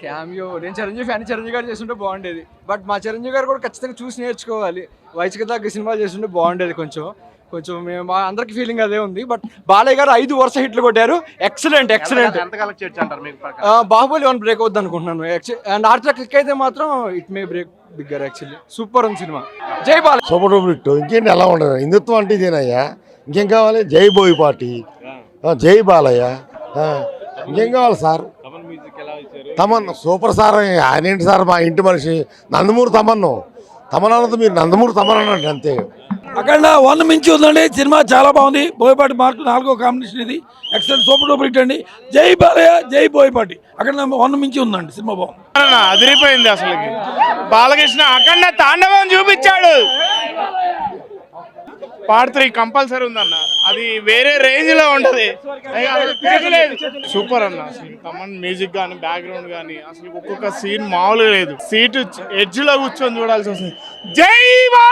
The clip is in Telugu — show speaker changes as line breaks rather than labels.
క్యామియో నేను చిరంజీవి ఫ్యాన్. చిరంజీవి గారు చేస్తుంటే బాగుండేది. బట్ మా చిరంజీవి గారు కూడా ఖచ్చితంగా చూసి నేర్చుకోవాలి. వయసుకి తగ్గ సినిమాలు చేస్తుంటే బాగుండేది. కొంచెం కొంచెం మేము మా అందరికి ఫీలింగ్ అదే ఉంది. బట్ బాలయ్య గారు 5 వరుస హిట్లు కొట్టారు. ఎక్సలెంట్.
ఎంత కలెక్ట్ చేయొచ్చు అంటారు మీకు ప్రకారం?
బాహుబలి 1 బ్రేక్ అవుద్ది అనుకుంటున్నాను. అండ్ ఆర్చర్ క్లిక్ అయితే మాత్రం it may break bigger. Actually super ఉంది సినిమా. జై బాలయ్య.
Super duper hit. ఇంకేంటి ఎలా ఉండదు, హిందుత్వం అంటే ఇదేనయ్యా. ఇంకేం కావాలి? జై బోయపాటి, జై బాలయ్య, ఇంకేం కావాలి సార్? Thaman super sir. ఆయన ఏంటి సార్, మా ఇంటి మనిషి. నందమూరి తమన్ మీరు నందమూరి తమన్ అన్నట్టు అంతే.
అక్కడ 1 మించి ఉందండి. సినిమా చాలా బాగుంది. బోయపాటి మార్కు 4వ కాంబినేషన్ ఇది. ఎక్సలెంట్ సూపర్ డూపర్ హిట్ అండి. జై బాలయ్య, జై బోయపాటి. అక్కడ 1 మించి ఉందండి. సినిమా బాగుంది.
అదిరిపోయింది అసలు. బాలకృష్ణ అఖండ తాండవం చూపించాడు. పార్ట్ 3 కంపల్సరీ ఉందన్న. అది వేరే రేంజ్ లో ఉంటది. సూపర్ అన్న. అసలు తమన్ మ్యూజిక్ గానీ బ్యాక్గ్రౌండ్ గానీ అసలు ఒక్కొక్క సీన్ మామూలుగా లేదు. సీటు ఎడ్జ్ లో కూర్చొని చూడాల్సి వస్తుంది. జై బాలయ్య.